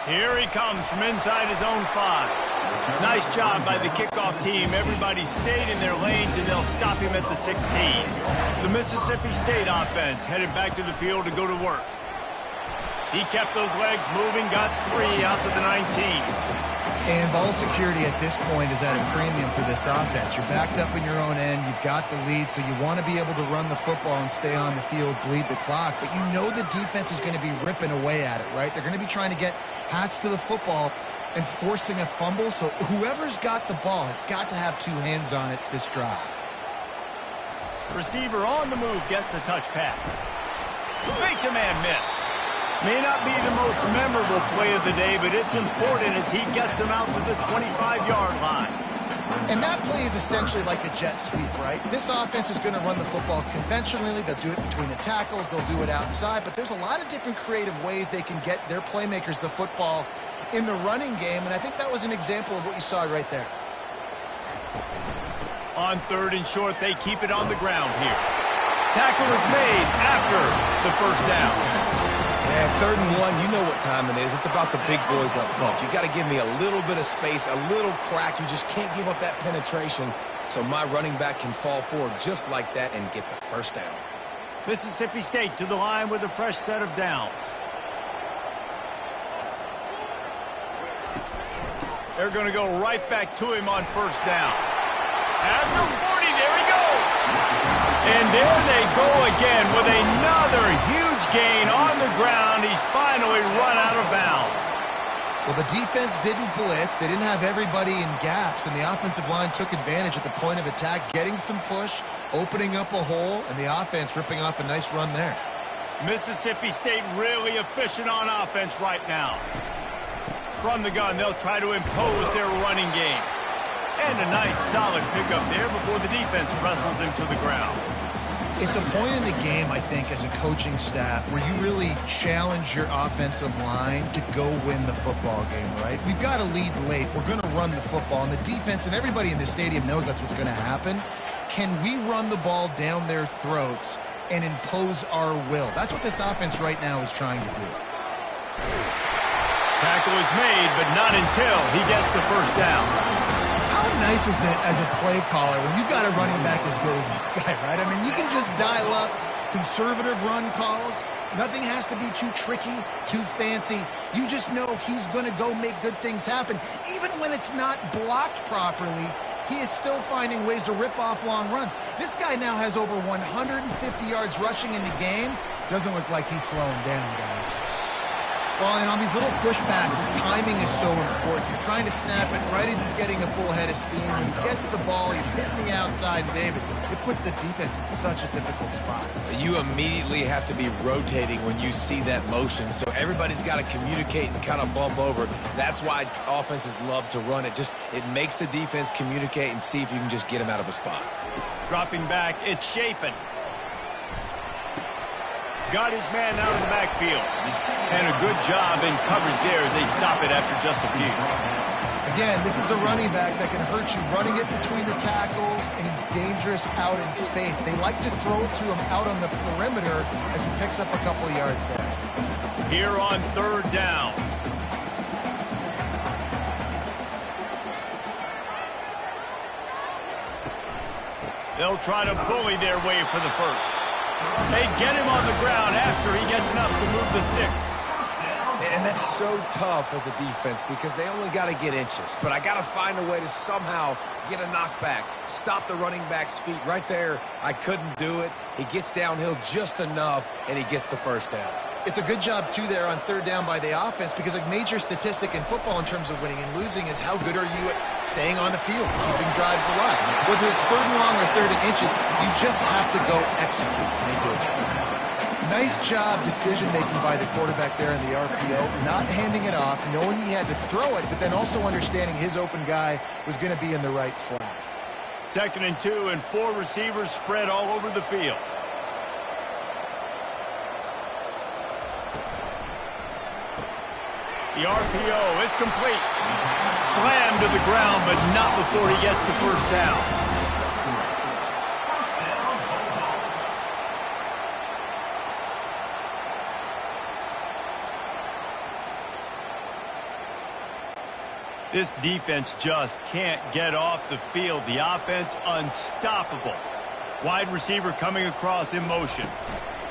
Here he comes from inside his own 5. Nice job by the kickoff team. Everybody stayed in their lanes, and they'll stop him at the 16. The Mississippi State offense headed back to the field to go to work. He kept those legs moving, got 3 out to the 19. And ball security at this point is at a premium for this offense. You're backed up in your own end. You've got the lead, so you want to be able to run the football and stay on the field, bleed the clock. But you know the defense is going to be ripping away at it, right? They're going to be trying to get hats to the football and forcing a fumble. So whoever's got the ball has got to have 2 hands on it this drive. Receiver on the move gets the touch pass. Makes a man miss. May not be the most memorable play of the day, but it's important as he gets him out to the 25-yard line. And that play is essentially like a jet sweep, right? This offense is going to run the football conventionally. They'll do it between the tackles. They'll do it outside. But there's a lot of different creative ways they can get their playmakers the football in the running game. And I think that was an example of what you saw right there. On 3rd and short, they keep it on the ground here. Tackle is made after the first down. Yeah, 3rd and 1, you know what time it is. It's about the big boys up front. You got to give me a little bit of space, a little crack. You just can't give up that penetration. So my running back can fall forward just like that and get the first down. Mississippi State to the line with a fresh set of downs. They're going to go right back to him on first down. After 40, there he goes. And there they go again with another huge gain on the ground. He's finally run out of bounds. Well, the defense didn't blitz. They didn't have everybody in gaps, and the offensive line took advantage at the point of attack, getting some push, opening up a hole, and the offense ripping off a nice run there. Mississippi State really efficient on offense right now. From the gun, they'll try to impose their running game. And a nice solid pickup there before the defense wrestles him to the ground. It's a point in the game, I think, as a coaching staff where you really challenge your offensive line to go win the football game, right? We've got to lead late. We're going to run the football, and the defense and everybody in the stadium knows that's what's going to happen. Can we run the ball down their throats and impose our will? That's what this offense right now is trying to do. Tackle is made, but not until he gets the first down. How nice is it as a play caller when you've got a running back as good as this guy, right? I mean, you can just dial up conservative run calls. Nothing has to be too tricky, too fancy. You just know he's going to go make good things happen. Even when it's not blocked properly, he is still finding ways to rip off long runs. This guy now has over 150 yards rushing in the game. Doesn't look like he's slowing down, guys. Well, and on these little push passes, timing is so important. You're trying to snap it right as he's getting a full head of steam. When he gets the ball, he's hitting the outside, David. It puts the defense in such a difficult spot. You immediately have to be rotating when you see that motion, so everybody's got to communicate and kind of bump over. That's why offenses love to run it. It makes the defense communicate and see if you can just get him out of a spot. Dropping back, it's Chapin. Got his man out of the backfield. And a good job in coverage there as they stop it after just a few. Again, this is a running back that can hurt you running it between the tackles, and he's dangerous out in space. They like to throw it to him out on the perimeter as he picks up a couple of yards there. Here on 3rd down. They'll try to bully their way for the first. They get him on the ground after he gets enough to move the sticks. And that's so tough as a defense because they only got to get inches. But I got to find a way to somehow get a knockback, stop the running back's feet right there. I couldn't do it. He gets downhill just enough, and he gets the first down. It's a good job, too, there on 3rd down by the offense because a major statistic in football in terms of winning and losing is how good are you at staying on the field, keeping drives alive. Whether it's 3rd and long or 3rd and inches, you just have to go execute. And they do it. Nice job decision-making by the quarterback there in the RPO, not handing it off, knowing he had to throw it, but then also understanding his open guy was going to be in the right flat. 2nd and 2, and 4 receivers spread all over the field. The RPO, it's complete. Slammed to the ground, but not before he gets the first down. This defense just can't get off the field. The offense unstoppable. Wide receiver coming across in motion.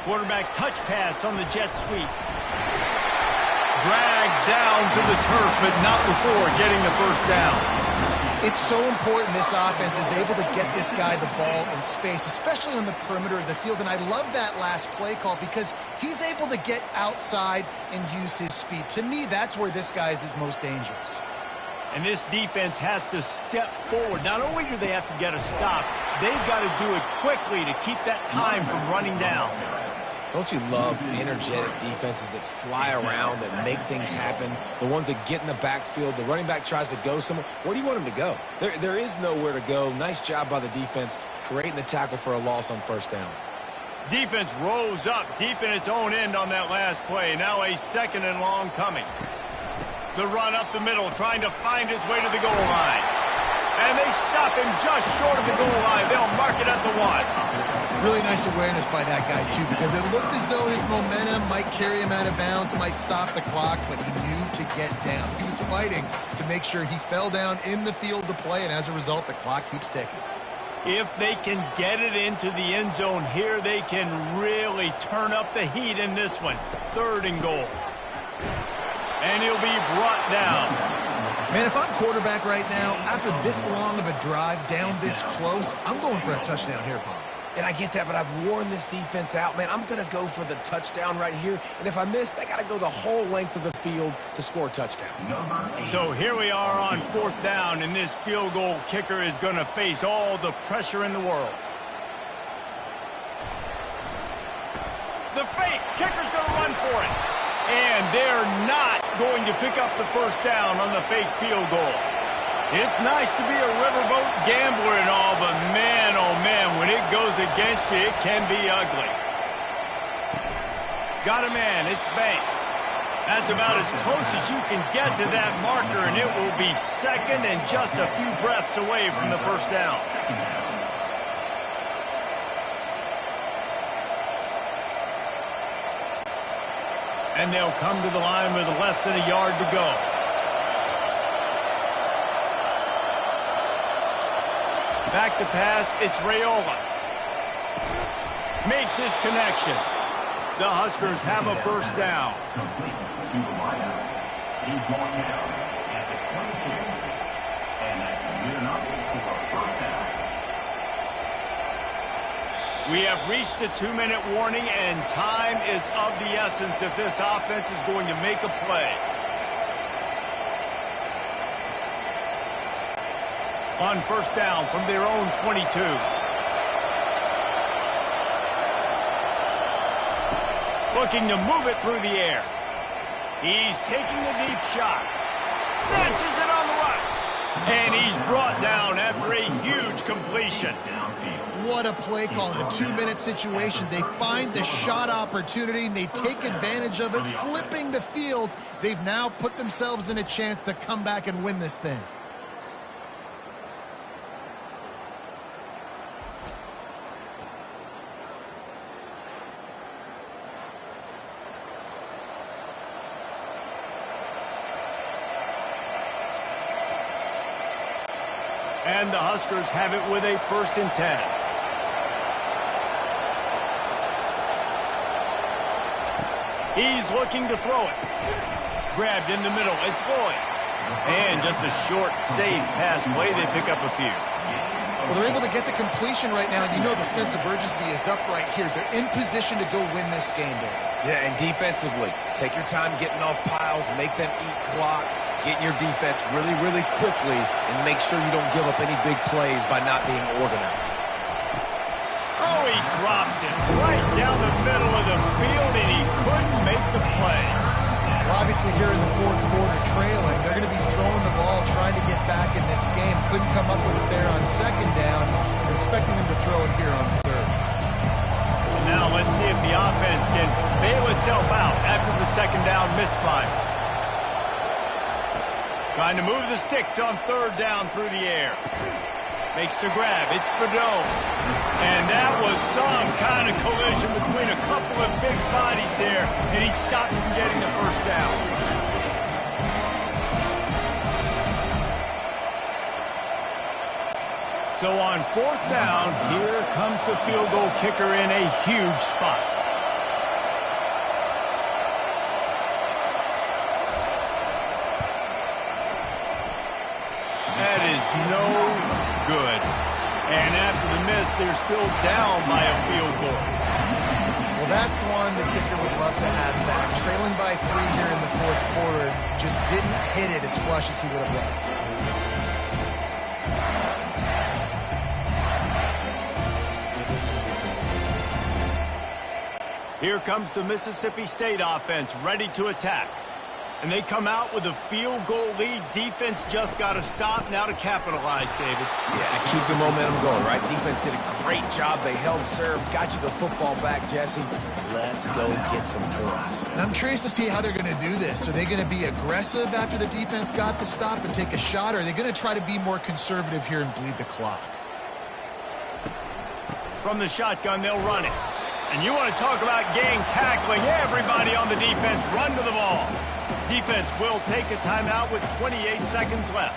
Quarterback touch pass on the jet sweep. Dragged down to the turf, but not before getting the first down. It's so important this offense is able to get this guy the ball in space, especially on the perimeter of the field. And I love that last play call because he's able to get outside and use his speed. To me, that's where this guy is his most dangerous. And this defense has to step forward. Not only do they have to get a stop, they've got to do it quickly to keep that time from running down. Don't you love energetic defenses that fly around, that make things happen? The ones that get in the backfield, the running back tries to go somewhere. Where do you want him to go? There is nowhere to go. Nice job by the defense creating the tackle for a loss on first down. Defense rose up deep in its own end on that last play. Now a 2nd and long coming. The run up the middle, trying to find his way to the goal line. And they stop him just short of the goal line. They'll mark it at the 1. Really nice awareness by that guy, too, because it looked as though his momentum might carry him out of bounds, might stop the clock, but he knew to get down. He was fighting to make sure he fell down in the field to play, and as a result, the clock keeps ticking. If they can get it into the end zone here, they can really turn up the heat in this one. 3rd and goal. And he'll be brought down. Man, if I'm quarterback right now, after this long of a drive down this close, I'm going for a touchdown here, Paul. And I get that, but I've worn this defense out, man. I'm going to go for the touchdown right here. And if I miss, they got to go the whole length of the field to score a touchdown. So here we are on 4th down, and this field goal kicker is going to face all the pressure in the world. The fake. Kicker's going to run for it. And they're not going to pick up the first down on the fake field goal. It's nice to be a riverboat gambler and all, but man, oh man, when it goes against you, it can be ugly. Got a man, it's Banks. That's about as close as you can get to that marker, and it will be 2nd and just a few breaths away from the first down. And they'll come to the line with less than a yard to go. Back to pass, it's Raiola. Makes his connection. The Huskers have a first down. Complete to the wideout. He's going down at the 22. And that's good enough for a first down. We have reached the 2-minute warning, and time is of the essence if this offense is going to make a play. On first down from their own 22. Looking to move it through the air. He's taking the deep shot. Snatches it on the run. And he's brought down after a huge completion. What a play call in a 2-minute situation. They find the shot opportunity, and they take advantage of it, flipping the field. They've now put themselves in a chance to come back and win this thing. And the Huskers have it with a 1st and 10. He's looking to throw it. Grabbed in the middle. It's Lloyd. And just a short, safe pass play. They pick up a few. Well, they're able to get the completion right now. You know the sense of urgency is up right here. They're in position to go win this game, Dave. Yeah, and defensively, take your time getting off piles, make them eat clock, get in your defense really, really quickly, and make sure you don't give up any big plays by not being organized. Oh, he drops it right down the middle of the field, and he couldn't make the play. Well, obviously, here in the 4th quarter trailing, they're going to be throwing the ball, trying to get back in this game. Couldn't come up with it there on 2nd down. They're expecting them to throw it here on 3rd. Now let's see if the offense can bail itself out after the 2nd down misfire. Trying to move the sticks on 3rd down through the air. Makes the grab. It's Fedone. And that was some kind of collision between a couple of big bodies there, and he stopped from getting the first down. So on 4th down, here comes the field goal kicker in a huge spot. That is no good. And after the miss, they're still down by a field goal. Well, that's one the kicker would love to have back. Trailing by 3 here in the 4th quarter, just didn't hit it as flush as he would have liked. Here comes the Mississippi State offense ready to attack. And they come out with a field goal lead. Defense just got to stop now to capitalize, David. Yeah, keep the momentum going, right? Defense did a great job. They held serve, got you the football back, Jesse. Let's go get some points. And I'm curious to see how they're going to do this. Are they going to be aggressive after the defense got the stop and take a shot, or are they going to try to be more conservative here and bleed the clock? From the shotgun, they'll run it. And you want to talk about gang tackling. Everybody on the defense run to the ball. Defense will take a timeout with 28 seconds left.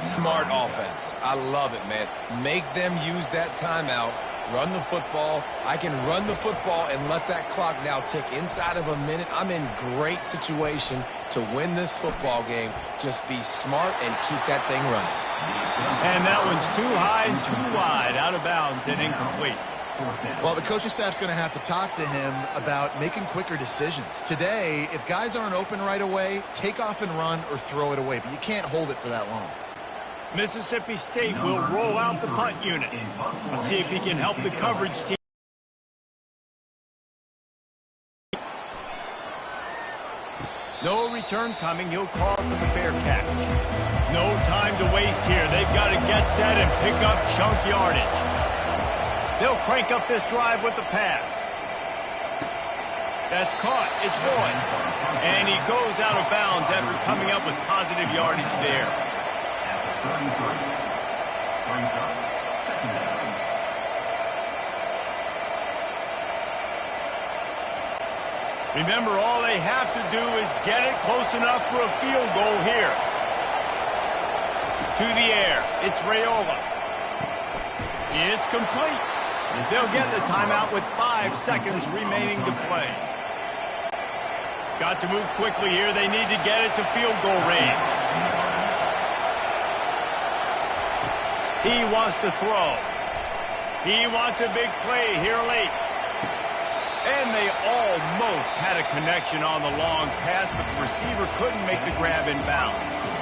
Smart offense. I love it, man. Make them use that timeout. Run the football. I can run the football and let that clock now tick inside of a minute. I'm in great situation to win this football game. Just be smart and keep that thing running. And that one's too high and too wide, out of bounds and incomplete. Well, the coaching staff's going to have to talk to him about making quicker decisions. Today, if guys aren't open right away, take off and run or throw it away, but you can't hold it for that long. Mississippi State will roll out the punt unit. Let's see if he can help the coverage team. No return coming. He'll call for the fair catch. No time to waste here. They've got to get set and pick up chunk yardage. They'll crank up this drive with the pass. That's caught. It's one. And he goes out of bounds after coming up with positive yardage there. Remember, all they have to do is get it close enough for a field goal here. To the air. It's Raiola. It's complete. They'll get the timeout with 5 seconds remaining to play. Got to move quickly here. They need to get it to field goal range. He wants to throw. He wants a big play here late. And they almost had a connection on the long pass, but the receiver couldn't make the grab in bounds.